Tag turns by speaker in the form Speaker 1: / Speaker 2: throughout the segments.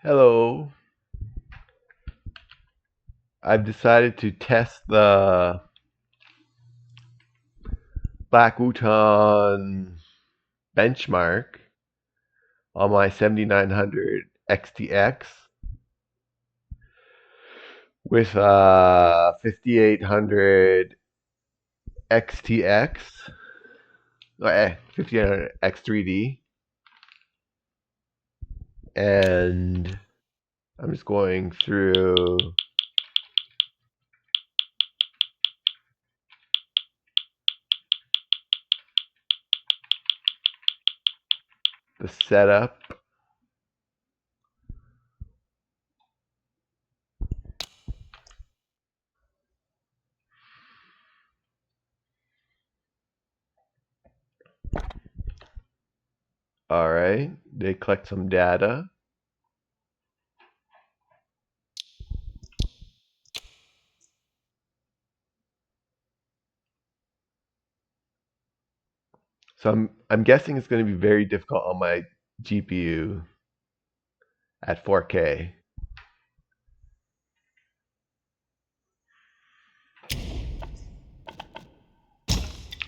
Speaker 1: Hello. I've decided to test the Black Wukong benchmark on my 7900 XTX with 5800 XTX, 5800 X3D, and I'm just going through the setup. All right, they collect some data. So I'm guessing it's going to be very difficult on my GPU at 4K.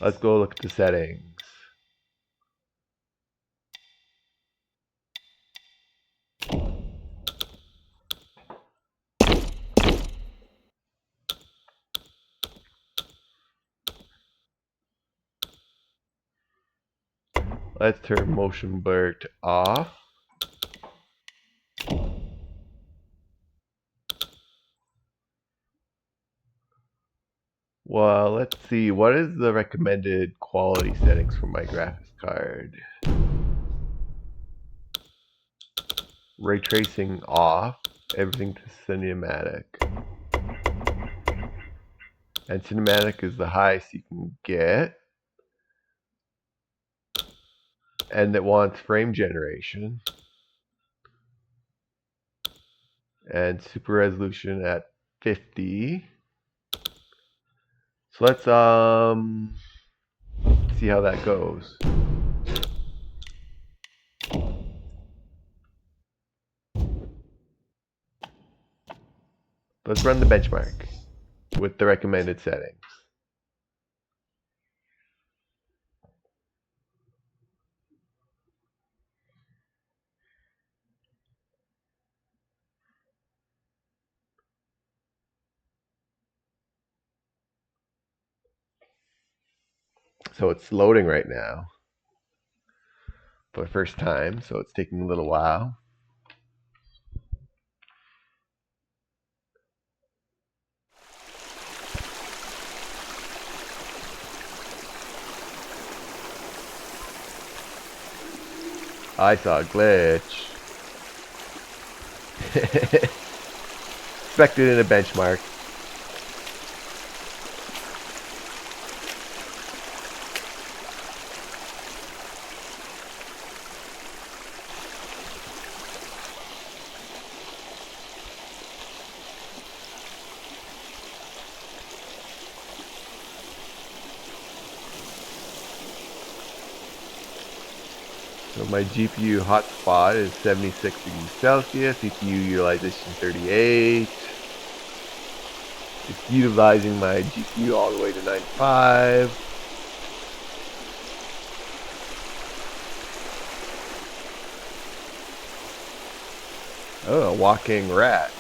Speaker 1: Let's go look at the settings. Let's turn motion blur to off. Well, let's see. What is the recommended quality settings for my graphics card? Ray tracing off. Everything to cinematic. And cinematic is the highest you can get. And it wants frame generation. And super resolution at 50. So let's see how that goes. Let's run the benchmark with the recommended settings. So it's loading right now for the first time, so it's taking a little while. I saw a glitch. Expected in a benchmark. So my GPU hotspot is 76 degrees Celsius, CPU utilization 38. It's utilizing my GPU all the way to 95. Oh, a walking rat.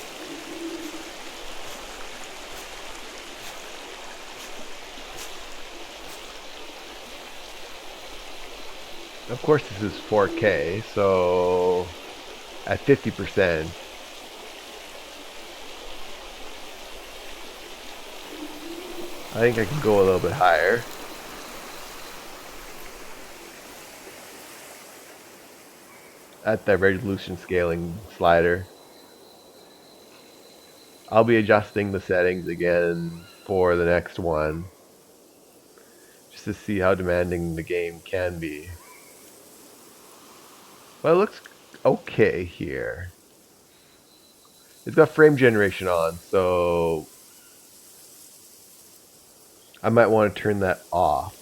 Speaker 1: Of course this is 4K, so at 50%. I think I can go a little bit higher. At the resolution scaling slider. I'll be adjusting the settings again for the next one, just to see how demanding the game can be. Well, it looks okay here. It's got frame generation on, so I might want to turn that off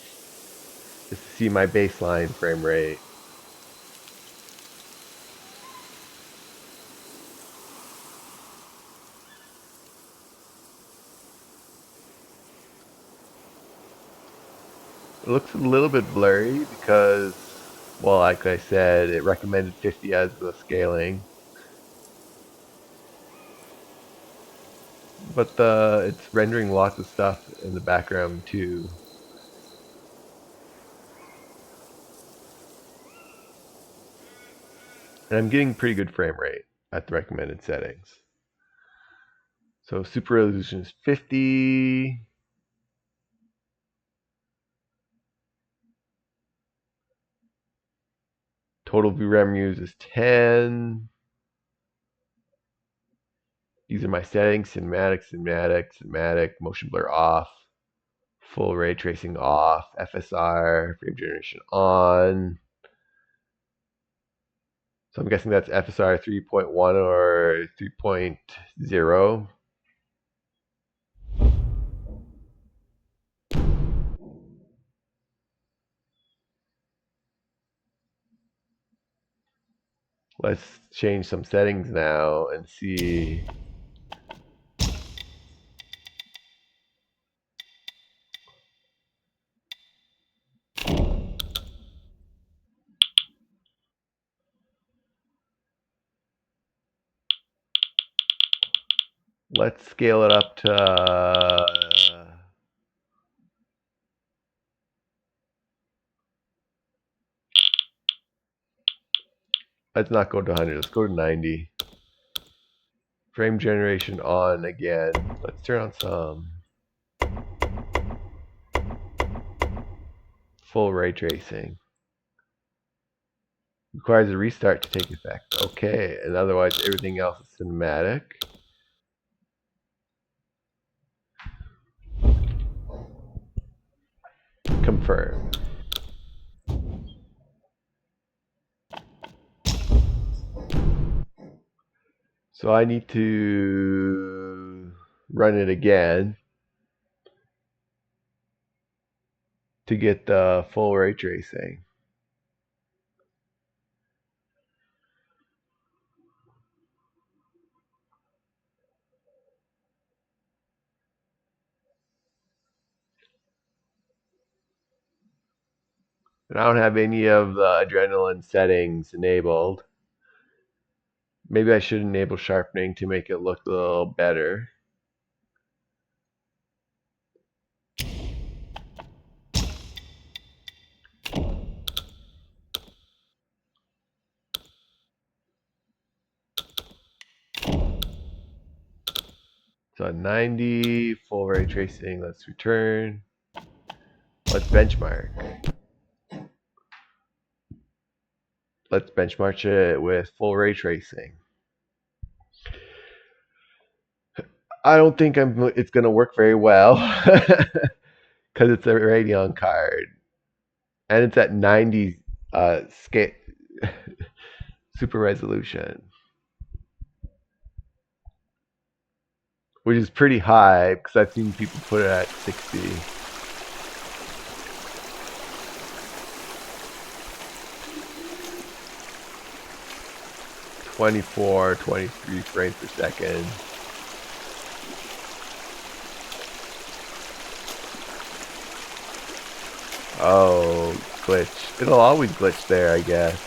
Speaker 1: just to see my baseline frame rate. It looks a little bit blurry because, well, like I said, it recommended 50 as the scaling. But it's rendering lots of stuff in the background too. And I'm getting pretty good frame rate at the recommended settings. So super resolution is 50. Total VRAM use is 10. These are my settings: cinematic, motion blur off, full ray tracing off, FSR, frame generation on. So I'm guessing that's FSR 3.1 or 3.0. Let's change some settings now and see. Let's scale it up to let's not go to 100. Let's go to 90. Frame generation on again. Let's turn on some full ray tracing. Requires a restart to take effect. Okay, and otherwise everything else is cinematic. Confirm. So I need to run it again to get the full ray tracing. And I don't have any of the adrenaline settings enabled. Maybe I should enable sharpening to make it look a little better. So at 90, full ray tracing, let's return. Let's benchmark. Let's benchmark it with full ray tracing. I don't think it's going to work very well because it's a Radeon card. And it's at 90 scale super resolution, which is pretty high because I've seen people put it at 60. '24, 23 frames per second. Oh, glitch. It'll always glitch there, I guess.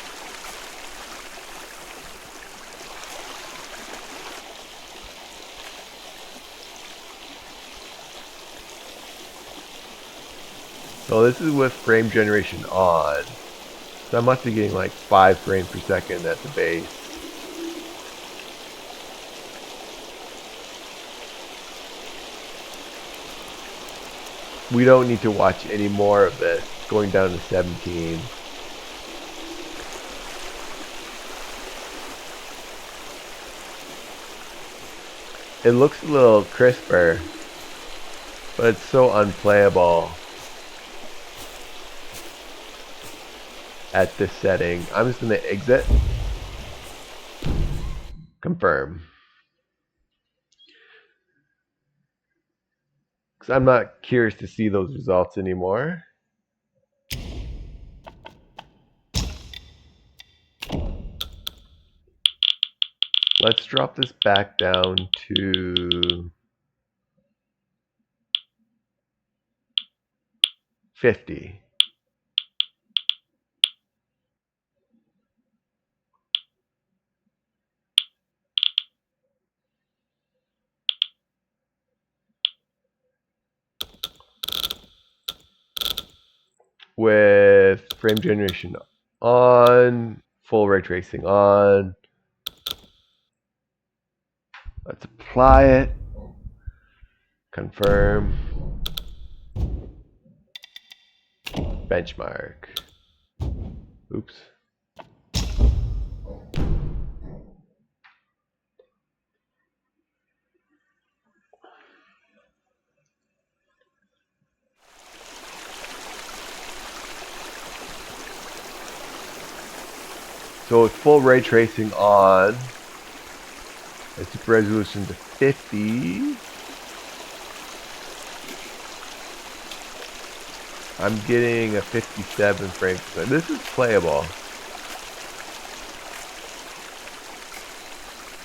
Speaker 1: So this is with frame generation on. So I must be getting like 5 frames per second at the base. We don't need to watch any more of this. It's going down to 17. It looks a little crisper, but it's so unplayable at this setting. I'm just going to exit. Confirm. Because I'm not curious to see those results anymore. Let's drop this back down to 50. with frame generation on, full ray tracing on. Let's apply it. Confirm. Benchmark. Oops. So with full ray tracing on, and super resolution to 50, I'm getting a 57 frames per second. This is playable.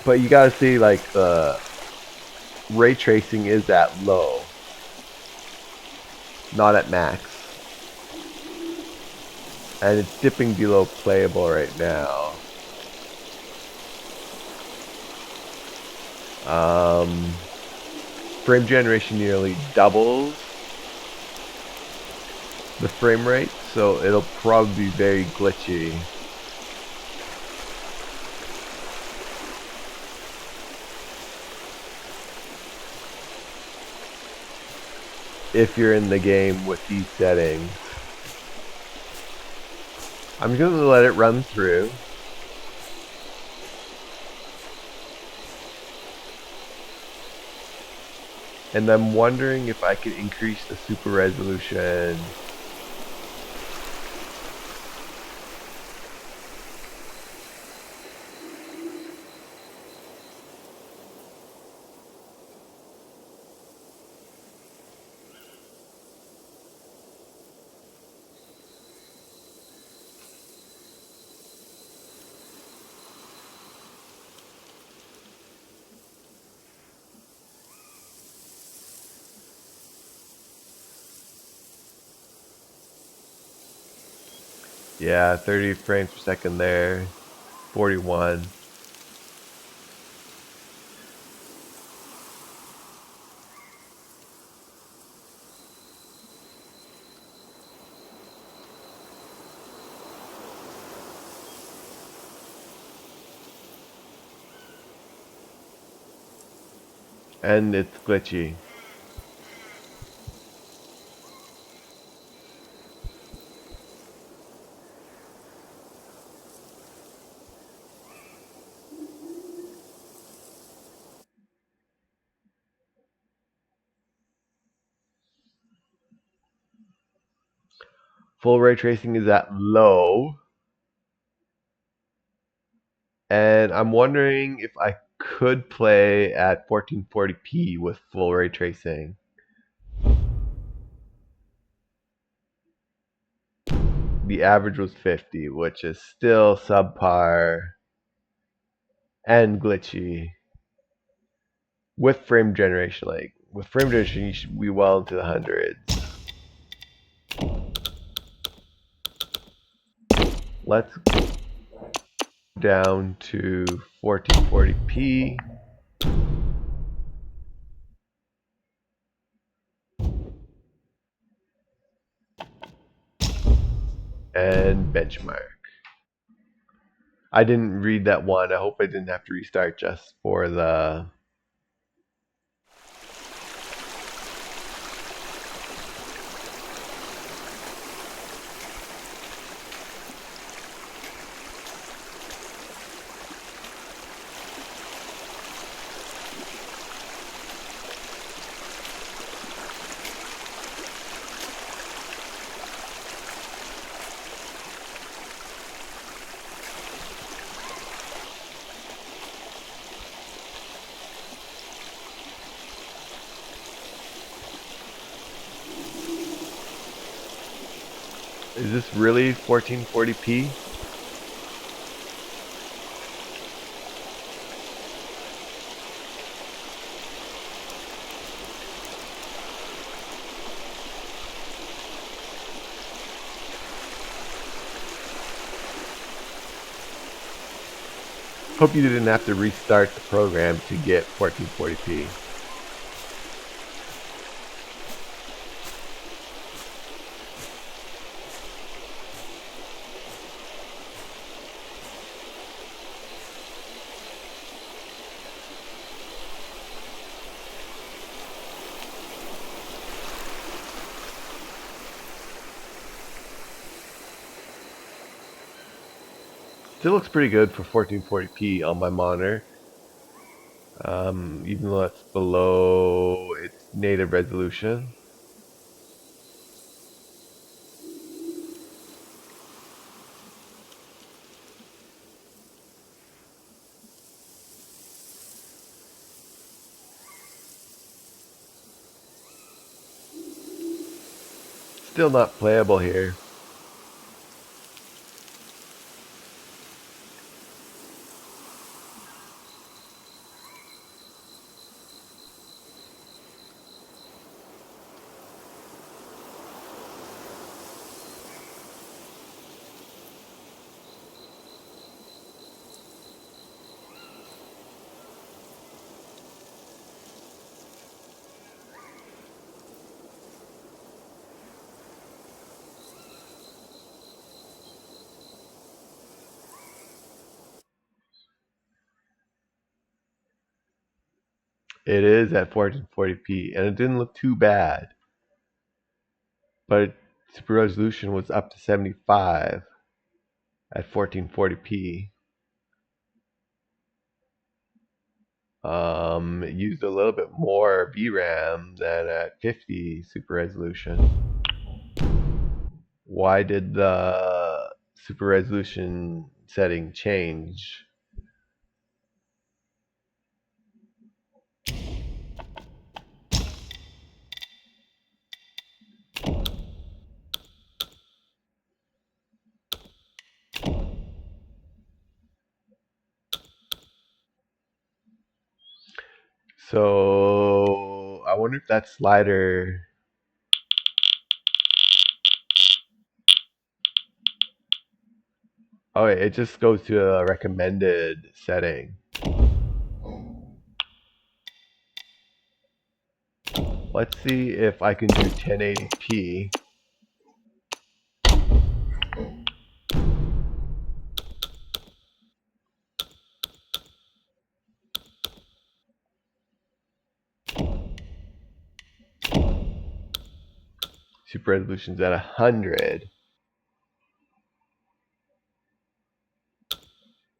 Speaker 1: But you gotta see, like, the ray tracing is at low, not at max. And it's dipping below playable right now. Frame generation nearly doubles the frame rate, so it'll probably be very glitchy. If you're in the game with these settings. I'm going to let it run through. And I'm wondering if I could increase the super resolution. Yeah, 30 frames per second there. 41. And it's glitchy. Full ray tracing is at low. And I'm wondering if I could play at 1440p with full ray tracing. The average was 50, which is still subpar and glitchy. With frame generation, like with frame generation, you should be well into the hundreds. Let's go down to 1440p. And benchmark. I didn't read that one. I hope I didn't have to restart just for the... Is this really 1440p? Hope you didn't have to restart the program to get 1440p. Still looks pretty good for 1440p on my monitor. Even though it's below its native resolution. Still not playable here. It is at 1440p, and it didn't look too bad. But super resolution was up to 75 at 1440p. It used a little bit more VRAM than at 50 super resolution. Why did the super resolution setting change? So I wonder if that slider. Oh, it just goes to a recommended setting. Let's see if I can do 1080p. Super resolution's at 100.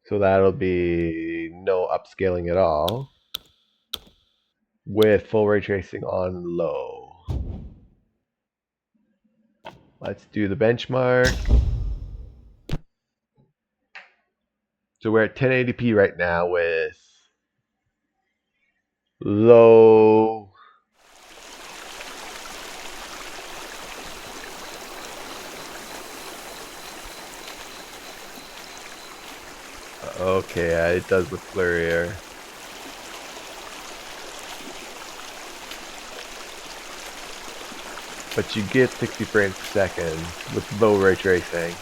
Speaker 1: So that'll be no upscaling at all. With full ray tracing on low. Let's do the benchmark. So we're at 1080p right now with low. Okay, it does look blurrier. But you get 60 frames per second with low ray tracing.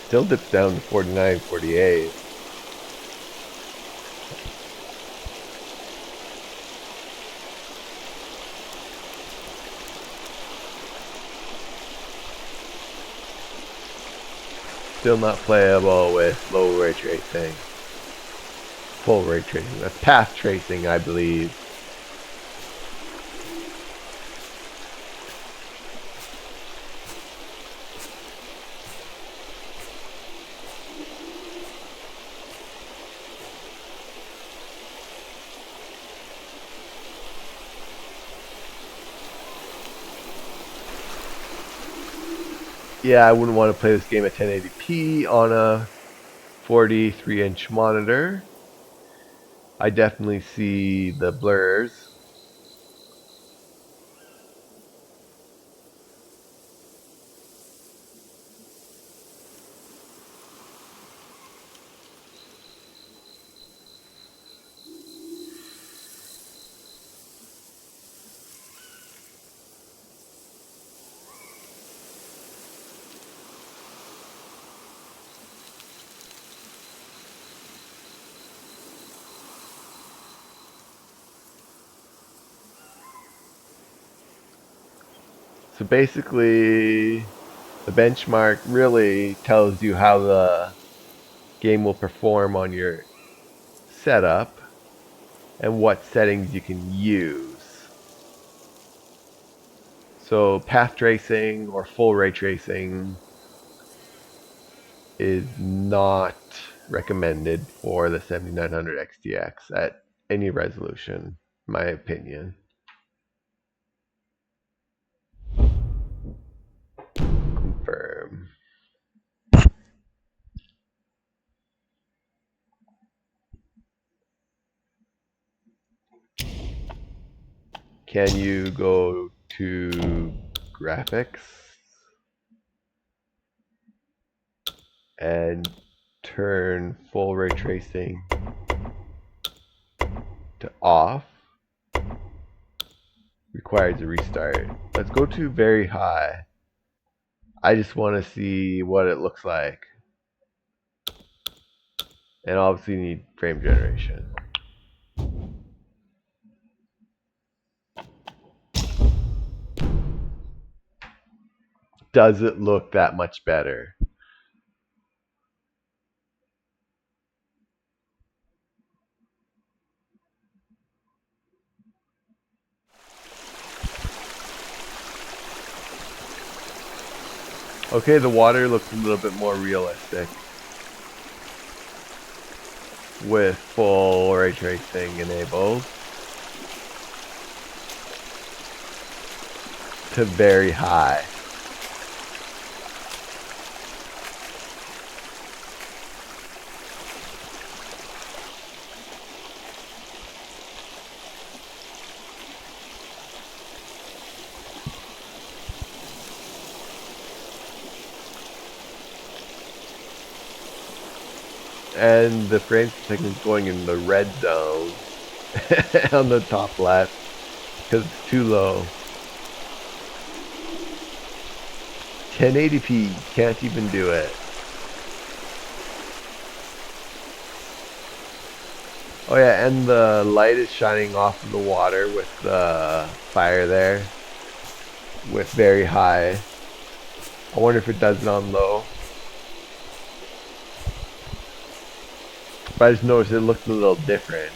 Speaker 1: Still dips down to 49, 48. Still not playable with low ray tracing. Full ray tracing. That's path tracing, I believe. Yeah, I wouldn't want to play this game at 1080p on a 43-inch monitor. I definitely see the blurs. So basically, the benchmark really tells you how the game will perform on your setup and what settings you can use. So path tracing or full ray tracing is not recommended for the 7900 XTX at any resolution, in my opinion. Confirm. Can you go to graphics and turn full ray tracing to off? Requires a restart. Let's go to very high. I just want to see what it looks like. And obviously need frame generation. Does it look that much better? Okay, the water looks a little bit more realistic with full ray tracing enabled to very high. And the frame per second is going in the red zone on the top left because it's too low. 1080p, can't even do it. Oh yeah, and the light is shining off of the water with the fire there with very high. I wonder if it does it on low. But I just noticed it looks a little different.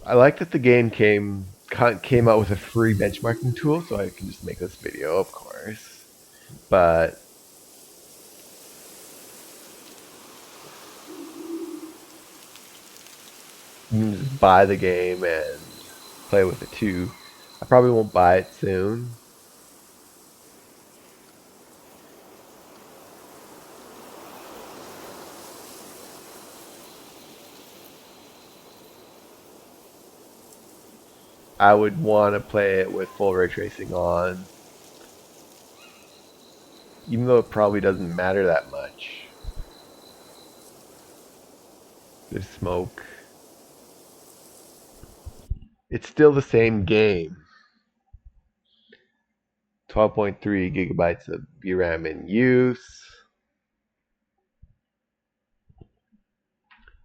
Speaker 1: I like that the game came out with a free benchmarking tool, so I can just make this video, of course. But you can just buy the game and play with it too. I probably won't buy it soon. I would want to play it with full ray tracing on, even though it probably doesn't matter that much. There's smoke. It's still the same game. 12.3 gigabytes of VRAM in use.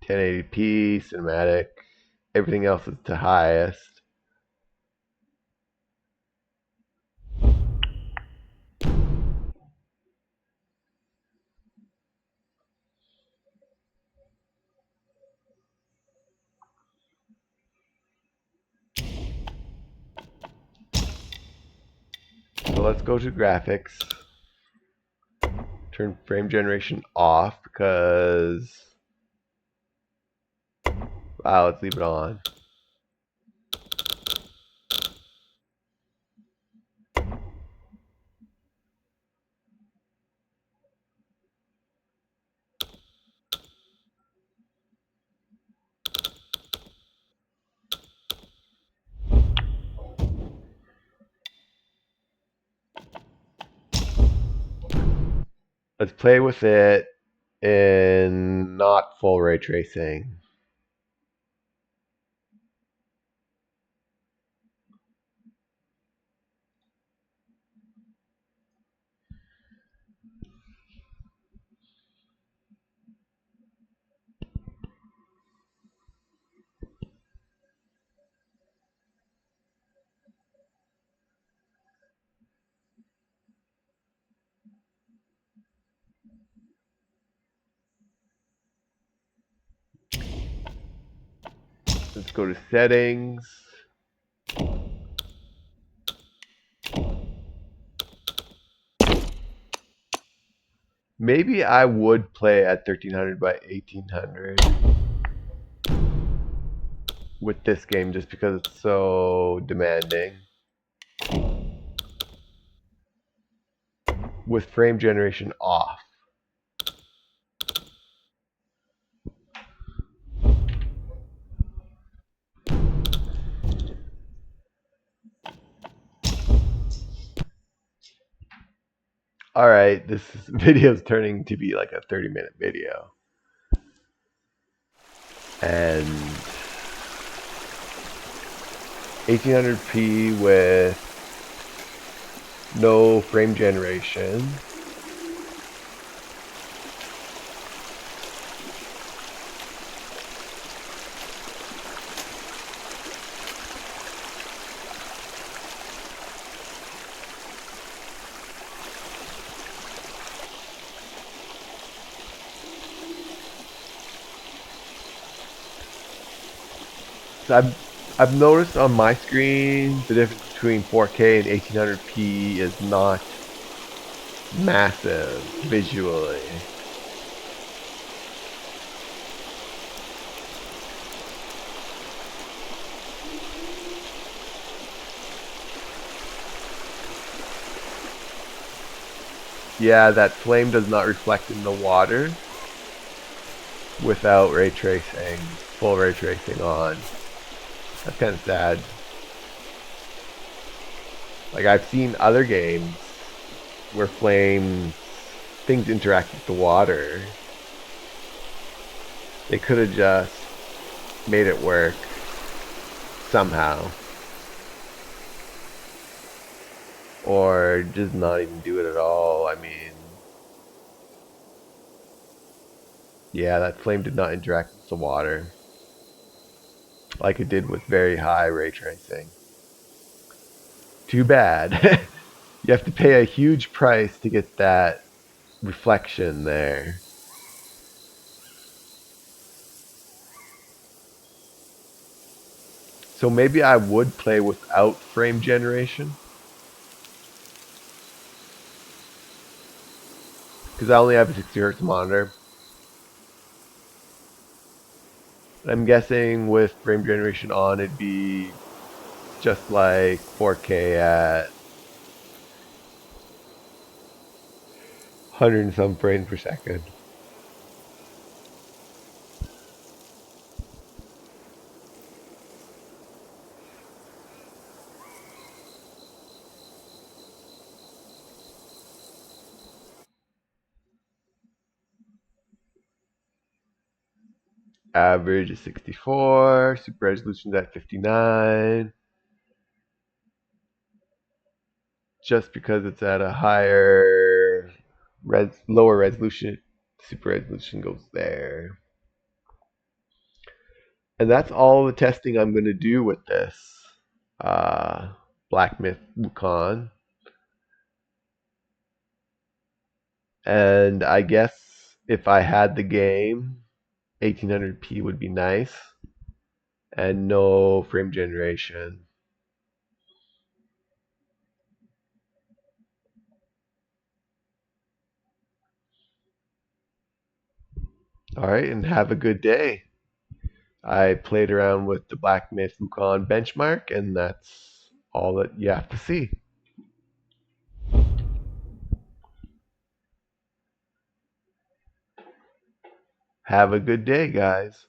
Speaker 1: 1080p, cinematic. Everything else is to highest. So let's go to graphics. Turn frame generation off because... Wow, let's leave it on. Let's play with it in not full ray tracing. Let's go to settings. Maybe I would play at 1300 by 1800 with this game just because it's so demanding. With frame generation off. Alright, this video is turning to be like a 30-minute video. And 1800p with no frame generation. So I've noticed on my screen the difference between 4K and 1800p is not massive visually. Yeah, that flame does not reflect in the water without ray tracing, full ray tracing on. That's kind of sad. Like I've seen other games where things interact with the water. They could have just made it work somehow. Or just not even do it at all. I mean, yeah, that flame did not interact with the water like it did with Very High Raytracing. Too bad. You have to pay a huge price to get that reflection there. So maybe I would play without frame generation. Because I only have a 60 Hz monitor. I'm guessing with frame generation on, it'd be just like 4K at 100 and some frames per second. Average is 64, super resolution is at 59. Just because it's at a lower resolution, super resolution goes there. And that's all the testing I'm going to do with this Black Myth Wukong. And I guess if I had the game, 1800p would be nice. And no frame generation. Alright, and have a good day. I played around with the Black Myth Wukong benchmark, and that's all that you have to see. Have a good day, guys.